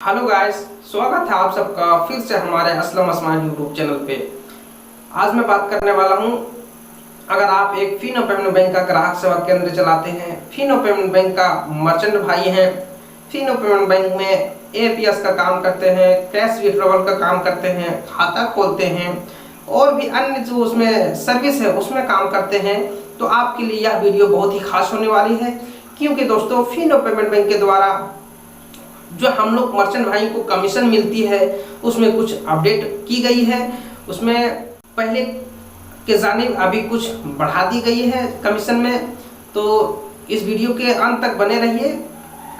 Hello guys, स्वागत है आप सबका फिर से हमारे असलम स्मार्ट यूट्यूब चैनल पे। आज मैं बात करने वाला हूं, अगर आप एक फिनो पेमेंट बैंक का ग्राहक सेवा केंद्र चलाते हैं, फिनो पेमेंट बैंक का मर्चेंट भाई हैं, फिनो पेमेंट बैंक में एपीएस का काम करते हैं, कैश विड्रॉवल का काम करते हैं, खाता खोलते हैं और भी अन्य जो उसमें सर्विस है उसमें काम करते हैं, तो आपके लिए यह वीडियो बहुत ही खास होने वाली है। क्योंकि दोस्तों, फिनो पेमेंट बैंक के द्वारा जो हम लोग मर्चेंट भाई को कमीशन मिलती है उसमें कुछ अपडेट की गई है। उसमें पहले के जानिब अभी कुछ बढ़ा दी गई है कमीशन में, तो इस वीडियो के अंत तक बने रहिए।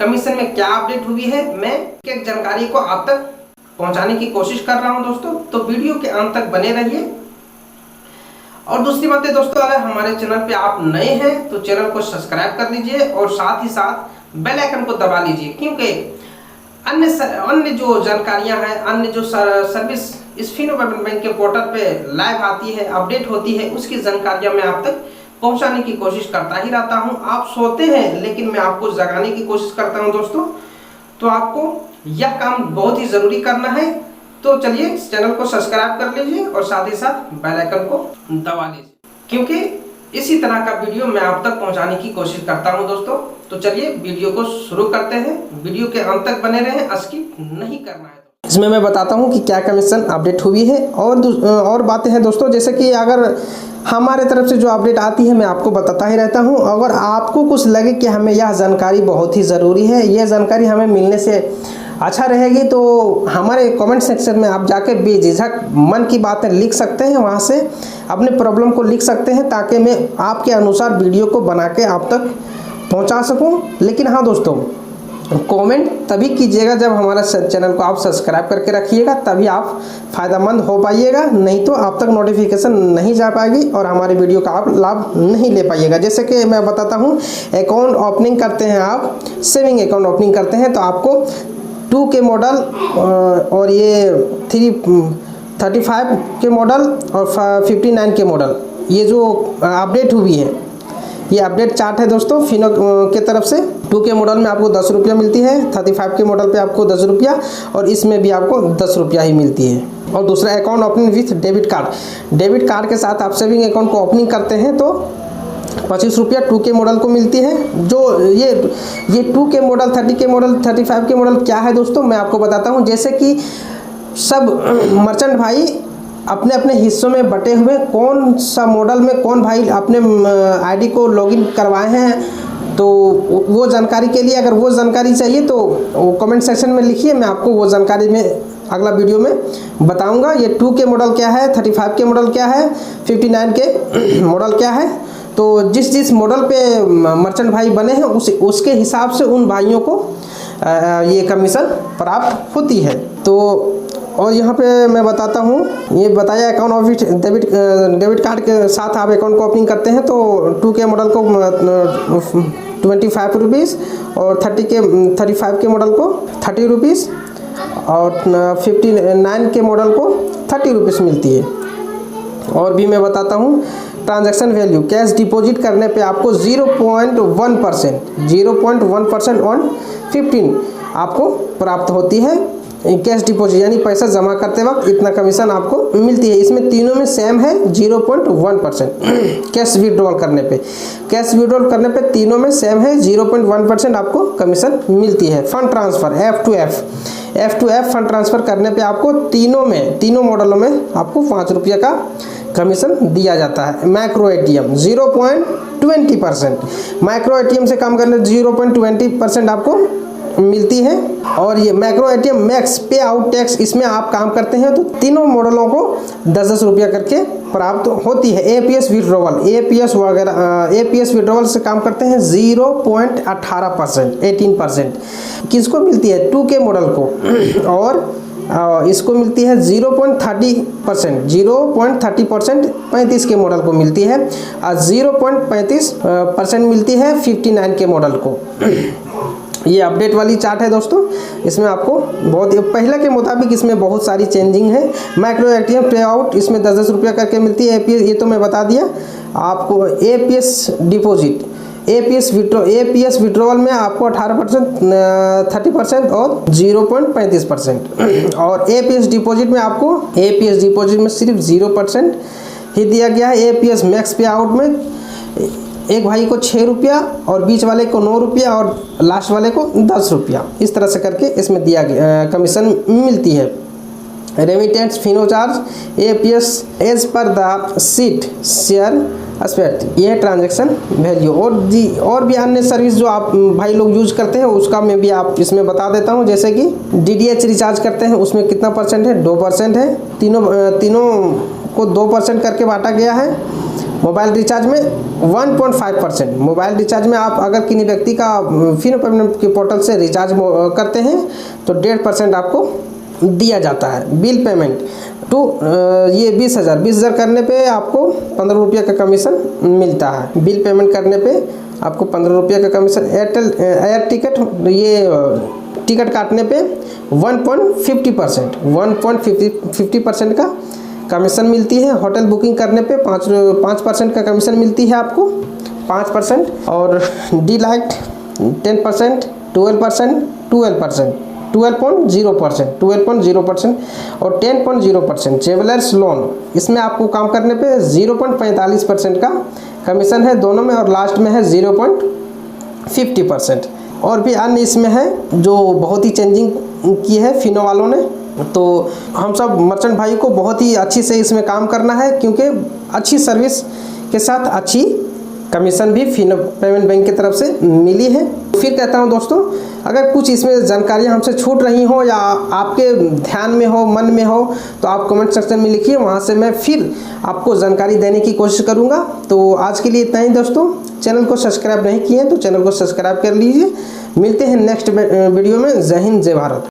कमीशन में क्या अपडेट हुई है मैं एक जानकारी को आप तक पहुंचाने की कोशिश कर रहा हूं दोस्तों, तो वीडियो के अंत तक बने रहिए। और दूसरी बात है दोस्तों, अगर हमारे चैनल पे आप नए हैं तो चैनल को सब्सक्राइब कर लीजिए और साथ ही साथ बेल आइकन को दबा लीजिए, क्योंकि अन्य जो जानकारियां हैं, अन्य जो सर्विस इस फिनो पेमेंट बैंक के पोर्टल पे लाइव आती है, अपडेट होती है, उसकी जानकारियां मैं आप तक पहुंचाने की कोशिश करता ही रहता हूं। आप सोते हैं लेकिन मैं आपको जगाने की कोशिश करता हूं दोस्तों, तो आपको यह काम बहुत ही जरूरी करना है। तो चलिए इस चैनल को सब्सक्राइब कर लीजिए और साथ ही साथ बेल आइकन को दबा लीजिए, क्योंकि इसी तरह का वीडियो मैं आप तक पहुंचाने की कोशिश करता हूं दोस्तों। तो चलिए वीडियो को शुरू करते हैं, वीडियो के अंत तक बने रहें, स्किप नहीं करना है। इसमें मैं बताता हूं कि क्या कमीशन अपडेट हुई है और बातें हैं दोस्तों, जैसे कि अगर हमारे तरफ से जो अपडेट आती है मैं आपको बताता ही रहता हूं। अगर आपको कुछ लगे कि हमें यह जानकारी बहुत ही ज़रूरी है, यह जानकारी हमें मिलने से अच्छा रहेगी, तो हमारे कमेंट सेक्शन में आप जाके बेझिझक मन की बातें लिख सकते हैं, वहाँ से अपने प्रॉब्लम को लिख सकते हैं, ताकि मैं आपके अनुसार वीडियो को बना के आप तक पहुंचा सकूं। लेकिन हाँ दोस्तों, कमेंट तभी कीजिएगा जब हमारा चैनल को आप सब्सक्राइब करके रखिएगा, तभी आप फ़ायदेमंद हो पाइएगा, नहीं तो आप तक नोटिफिकेशन नहीं जा पाएगी और हमारे वीडियो का आप लाभ नहीं ले पाइएगा। जैसे कि मैं बताता हूं, अकाउंट ओपनिंग करते हैं आप, सेविंग अकाउंट ओपनिंग करते हैं, तो आपको 2 के मॉडल और ये 335 के मॉडल और 59 के मॉडल, ये जो अपडेट हुई है, ये अपडेट चार्ट है दोस्तों फिनो के तरफ से। 2 के मॉडल में आपको 10 रुपया मिलती है, 35 के मॉडल पे आपको 10 रुपया और इसमें भी आपको 10 रुपया ही मिलती है। और दूसरा account opening with debit card, debit card के साथ आप सेविंग अकाउंट को ओपनिंग करते हैं तो 25 रुपया 2 के मॉडल को मिलती है। जो ये 2 के मॉडल, 30 के मॉडल, 35 के मॉडल क्या है दोस्तों, मैं आपको बताता हूँ। जैसे कि सब मर्चेंट भाई अपने अपने हिस्सों में बटे हुए, कौन सा मॉडल में कौन भाई अपने आईडी को लॉगिन करवाए हैं, तो वो जानकारी के लिए अगर वो जानकारी चाहिए तो वो कमेंट सेक्शन में लिखिए, मैं आपको वो जानकारी में अगला वीडियो में बताऊंगा। ये 2 के मॉडल क्या है, 35 के मॉडल क्या है, 59 के मॉडल क्या है, तो जिस मॉडल पे मर्चेंट भाई बने हैं उसके हिसाब से उन भाइयों को ये कमीशन प्राप्त होती है। तो और यहाँ पे मैं बताता हूँ, ये बताया अकाउंट ऑफिस डेबिट कार्ड के साथ आप अकाउंट को ओपनिंग करते हैं तो 2 के मॉडल को 25 रुपीज़ और 35 के मॉडल को 30 रुपीज़ और 59 के मॉडल को 30 रुपीज़ मिलती है। और भी मैं बताता हूँ, ट्रांजैक्शन वैल्यू कैश डिपॉजिट करने पे आपको 0.1% ऑन 15 आपको प्राप्त होती है। कैश डिपॉजिट यानी पैसा जमा करते वक्त इतना कमीशन आपको मिलती है। इसमें तीनों में सेम है 0.1%। कैश विड्रॉल करने पे तीनों में सेम है 0.1% आपको कमीशन मिलती है। Fund transfer F to F fund transfer करने पे आपको तीनों मॉडलों में आपको 5 रुपये का कमीशन दिया जाता है। माइक्रो ATM 0.20%, माइक्रो ATM से काम करने 0.20% आपको मिलती है। और ये माइक्रो ATM मैक्स पे आउट टैक्स, इसमें आप काम करते हैं तो तीनों मॉडलों को 10-10 रुपया करके प्राप्त होती है। APS विड्रॉवल से काम करते हैं 0.18%, 18% किसको मिलती है, 2 के मॉडल को, और इसको मिलती है 0.30%, 35 के मॉडल को मिलती है और 0.35% मिलती है 59 के मॉडल को। ये अपडेट वाली चार्ट है दोस्तों, इसमें आपको बहुत पहले के मुताबिक इसमें बहुत सारी चेंजिंग है। माइक्रो ATM पे आउट इसमें 10-10 रुपया करके मिलती है। APS ये तो मैं बता दिया आपको। APS एपीएस विड्रॉवल में आपको 18%, 30% और 0.35%। और एपीएस डिपॉजिट में सिर्फ 0% ही दिया गया है। एपीएस मैक्स पे आउट में एक भाई को 6 रुपया और बीच वाले को 9 रुपया और लास्ट वाले को 10 रुपया, इस तरह से करके इसमें दिया गया कमीशन मिलती है। Remittance Fino charge APS as per the seat share aspect, ये है ट्रांजैक्शन वैल्यू। और भी अन्य सर्विस जो आप भाई लोग यूज करते हैं उसका मैं भी आप इसमें बता देता हूँ। जैसे कि डीडीएच रिचार्ज करते हैं उसमें कितना परसेंट है, 2% है। तीनों को 2% करके बांटा गया है। मोबाइल रिचार्ज में 1.5%। मोबाइल रिचार्ज में आप अगर किसी व्यक्ति का फिनो पेमेंट के पोर्टल से रिचार्ज करते हैं तो 1.5% आपको दिया जाता है। बिल पेमेंट टू ये 20,000 करने पे आपको 15 रुपये का कमीशन मिलता है। बिल पेमेंट करने पे आपको 15 रुपये का कमीशन। एयर टिकट, ये टिकट काटने पे 1.50% का कमीशन मिलती है। होटल बुकिंग करने पे 5% का कमीशन मिलती है आपको, 5%। और डीलाइट 10%, 12%, 12.0% और 10.0%। ट्रेवलर्स लोन, इसमें आपको काम करने पे 0.45% का कमीशन है दोनों में, और लास्ट में है 0.50%। और भी अन्य इसमें है जो बहुत ही चेंजिंग की है फिनो वालों ने। तो हम सब मर्चेंट भाई को बहुत ही अच्छी से इसमें काम करना है, क्योंकि अच्छी सर्विस के साथ अच्छी कमीशन भी फिनो पेमेंट बैंक की तरफ से मिली है। फिर कहता हूं दोस्तों, अगर कुछ इसमें जानकारियां हमसे छूट रही हो या आपके ध्यान में हो, मन में हो, तो आप कमेंट सेक्शन में लिखिए, वहां से मैं फिर आपको जानकारी देने की कोशिश करूंगा। तो आज के लिए इतना ही दोस्तों। चैनल को सब्सक्राइब नहीं किए तो चैनल को सब्सक्राइब कर लीजिए। मिलते हैं नेक्स्ट वीडियो में। जय हिंद, जय भारत।